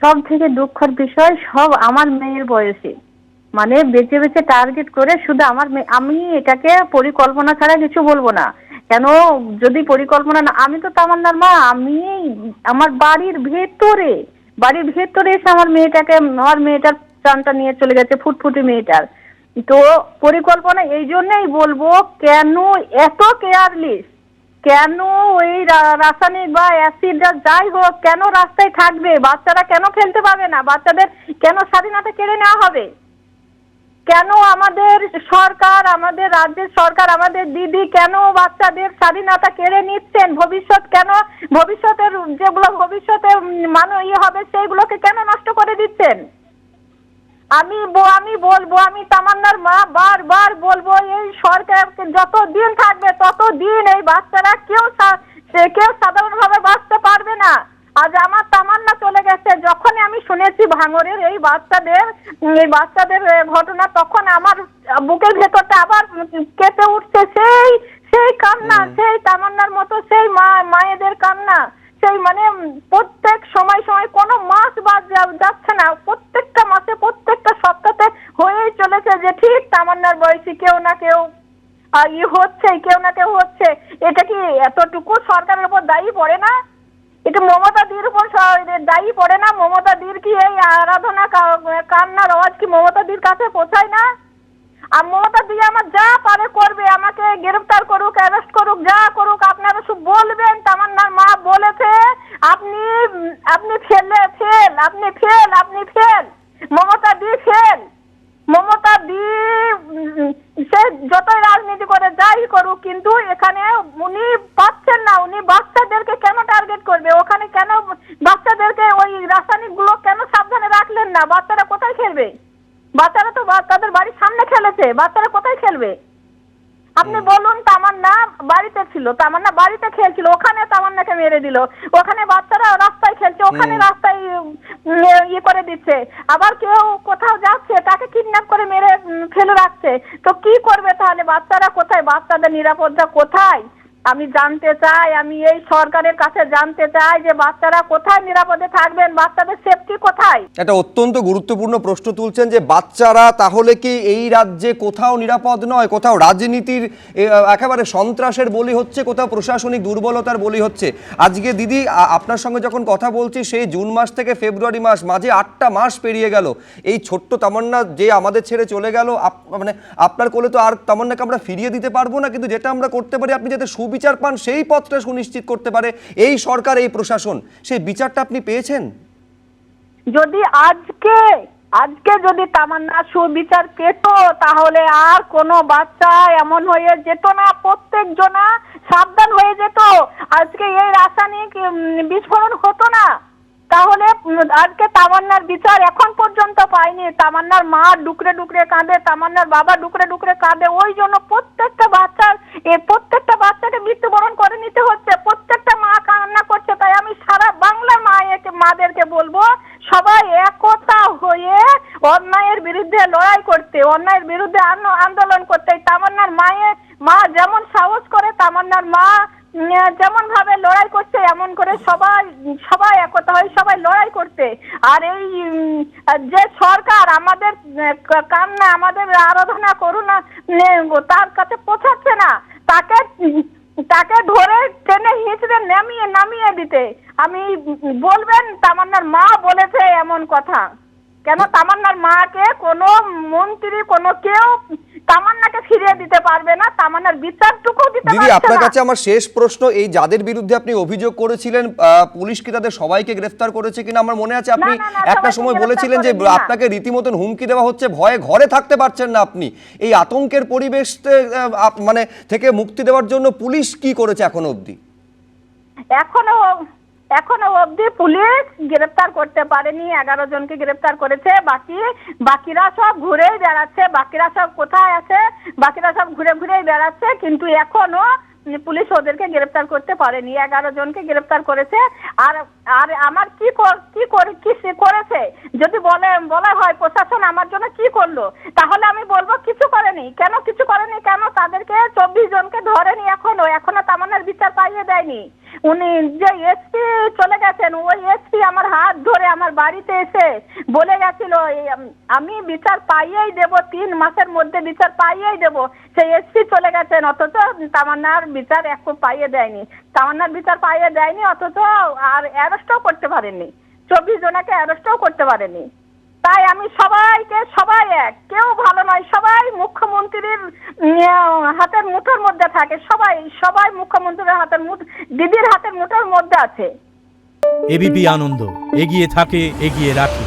সব থেকে দুঃখের বিষয়, সব আমার মেয়ের বয়সী, মানে বেঁচে বেঁচে টার্গেট করে শুধু আমার মেয়ে। আমি এটাকে পরিকল্পনা ছাড়া কিছু বলবো না। কেন? যদি পরিকল্পনা না, আমি তো তামান্নার মা, আমি আমার বাড়ির ভেতরে এসে আমার মেয়েটার প্রাণটা নিয়ে চলে গেছে, ফুটফুটি মেয়েটার। তো পরিকল্পনা এই জন্যই বলবো, কেন এত কেয়ারলেস, কেন ওই রাসায়নিক বা অ্যাসিড যাই হোক কেন রাস্তায় থাকবে? বাচ্চারা কেন খেলতে পাবে না? বাচ্চাদের কেন স্বাধীনতা কেড়ে নেওয়া হবে? কেন আমাদের সরকার, আমাদের রাজ্যের সরকার, আমাদের দিদি কেন বাচ্চাদের স্বাধীনতা কেড়ে নিচ্ছেন? ভবিষ্যতের যেগুলো ভবিষ্যতে হবে সেইগুলোকে কেন নষ্ট করে দিচ্ছেন? আমি বলবো, আমি তামান্নার মা বারবার বলবো, এই সরকার যতদিন থাকবে ততদিন এই বাচ্চারা কেউ সাধারণভাবে বাঁচতে পারবে না। আজ আমার তামান্না চলে গেছে, যখনই আমি শুনেছি ভাঙরের এই বাচ্চাদের ঘটনা, তখন আমার বুকের ভেতরটা আবার কেঁপে উঠছে। সেই সেই কান্না, সেই তামান্নার মতো সেই মায়েদের কান্না, সেই মানে প্রত্যেক সময় কোনো মাস বাদ যাচ্ছে না, প্রত্যেকটা মাসে প্রত্যেকটা সপ্তাহে হয়েই চলেছে যে ঠিক তামান্নার বয়সী কেউ না কেউ হচ্ছে। এটা কি এতটুকু সরকারের উপর দায়ী পড়ে না? এটা মমতা দির উপর দায়ী পড়ে না? মমতা দির কি এই আরাধনা কান্নার আওয়াজ কি মমতা দির কাছে পৌঁছায় না? আর মমতা দি আমার যা পারে করবে, আমাকে গ্রেফতার করুক, অ্যারেস্ট করুক, যা করুক, আপনারা শুধু বলবেন তামান্নার মা বলেছে আপনি আপনি ফেল, মমতা দি ফেল। মমতা দি সে যতই রাজনীতি করে যাই করুক, কিন্তু এখানে উনি পাচ্ছেন না। উনি বাচ্চাদেরকে কেন টার্গেট করবে? ওখানে কেন বাচ্চাদেরকে ওই রাসায়নিক গুলো কেন সাবধানে রাখলেন না? বাচ্চারা কোথায় খেলবে? বাচ্চারা তো তাদের বাড়ির সামনে খেলেছে, বাচ্চারা কোথায় খেলবে? আপনি বলুন। তামান্না বাড়িতে খেলছিল, ওখানে তামান্নাকে মেরে দিল। ওখানে বাচ্চারা রাস্তায় খেলছে, ওখানে রাস্তায় করে দিচ্ছে। আবার কেউ কোথাও যাচ্ছে, তাকে কিডন্যাপ করে মেরে ফেলে রাখছে। তো কি করবে তাহলে? বাচ্চারা কোথায়? বাচ্চাদের নিরাপত্তা কোথায়? আমি জানতে চাই, আমি এই সরকারের কাছে জানতে চাই যে বাচ্চারা কোথায় নিরাপদে থাকবেন, বাচ্চাদের সেফটি কোথায়? এটা অত্যন্ত গুরুত্বপূর্ণ প্রশ্ন তুলছেন যে বাচ্চারা তাহলে কি এই রাজ্যে কোথাও নিরাপদ নয়? কোথাও রাজনীতির একেবারে সন্ত্রাসের বলি হচ্ছে, কোথাও প্রশাসনিক দুর্বলতার বলি হচ্ছে। আজকে দিদি আপনার সঙ্গে যখন কথা বলছি, সেই জুন মাস থেকে ফেব্রুয়ারি মাস, মাঝে 8টা মাস পেরিয়ে গেল। এই ছোট্ট তামান্না যে আমাদের ছেড়ে চলে গেল, মানে আপনার কোলে তো আর তামান্নাকে আমরা ফিরিয়ে দিতে পারবো না, কিন্তু যেটা আমরা করতে পারি, আপনি যাতে বিচার পান সেই পথটা সুনিশ্চিত করতে পারে এই সরকার, এই প্রশাসন, সেই বিচারটা আপনি পেয়েছেন? যদি আজকে যদি তামান্না সুবিচার পেত, তাহলে আর কোনো বাচ্চা এমন হয়ে যেত না, প্রত্যেক জনা সাবধান হয়ে যেত, আজকে এই রাসায়নিক বিস্ফোরণ হতো না। তাহলে আজকে তামান্নার বিচার এখন পর্যন্ত পাইনি। তামান্নার মা ডুকরে ডুকরে কাঁদে, তামান্নার বাবা ডুকরে ডুকরে কাঁদে। ওই জন্য প্রত্যেকটা বাচ্চাকে মৃত্যুবরণ করে নিতে হচ্ছে, প্রত্যেকটা মা কান্না করছে। তাই আমি সারা বাংলার মাদেরকে বলবো, সবাই একতা হয়ে অন্যায়ের বিরুদ্ধে লড়াই করতে, অন্যায়ের বিরুদ্ধে আন্দোলন করতে। তামান্নার মা যেমন সাহস করে, তামান্নার মা যেমন ভাবে লড়াই করছে, এমন করে সবাই একতা হয়ে সবাই লড়াই করতে। আর এই যে সরকার আমাদের কান্না, আমাদের আরাধনা করুণা তার কাছে পৌঁছাচ্ছে না, তাকে ধরে টেনে হিঁচড়ে নামিয়ে দিতে। আমি বলবেন তামান্নার মা বলেছে এমন কথা, কেন তামান্নার মাকে কোনো মন্ত্রী কোনো কেউ তামান্নাকে ফিরিয়ে দিতে পারবে না, তামান্নার বিচারটুকু দিতে পারবে না। দিদি আপনার কাছে আমার শেষ প্রশ্ন, এই যাদের বিরুদ্ধে আপনি অভিযোগ করেছিলেন, পুলিশ কি তাদের সবাইকে গ্রেফতার করেছে কিনা? আমার মনে আছে আপনি একটা সময় বলেছিলেন যে আপনাকে রীতিমতন হুমকি দেওয়া হচ্ছে, ভয়ে ঘরে থাকতে পারছেন না আপনি। এই আতঙ্কের পরিবেশ মানে থেকে মুক্তি দেওয়ার জন্য পুলিশ কি করেছে এখনো অবধি? এখনো অবধি পুলিশ গ্রেফতার করতে পারেনি। 11 জনকে গ্রেফতার করেছে, বাকিরা সব ঘুরেই বেড়াচ্ছে। বাকিরা সব কোথায় আছে? বাকিরা সব ঘুরেই বেড়াচ্ছে, কিন্তু এখনো পুলিশ ওদেরকে গ্রেফতার করতে পারেনি। 11 জনকে গ্রেফতার করেছে। আর আমার কি করেছে যদি বলা হয় প্রশাসন আমার জন্য কি করলো, তাহলে আমি বলবো কিছু করেনি। কেন কিছু করেনি? কেন তাদেরকে 24 জনকে ধরেনি, এখনো তামান্নার বিচার পাইয়ে দেয়নি। উনি যে এসপি চলে গেছেন, ওই এসপি আমার হাত ধরে আমার বাড়িতে এসে বলে গেছিল আমি বিচার পাইয়েই দেব, 3 মাসের মধ্যে বিচার পাইয়েই দেব। সেই এসপি চলে গেছেন, অথচ তামান্নার বিচার একটু পাইয়ে দেয়নি। তামান্নার বিচার পাইয়ে দেয়নি, অথচ আর অ্যারেস্টও করতে পারেনি। 24 জনকে অ্যারেস্টও করতে পারেনি। তাই আমি সবাই এক, কেউ ভালো নয়, সবাই মুখ্যমন্ত্রীর হাতের মুঠোর মধ্যে থাকে। সবাই মুখ্যমন্ত্রীর হাতের দিদির হাতের মুঠোর মধ্যে আছে। এবিপি আনন্দ এগিয়ে থাকে, এগিয়ে রাখে।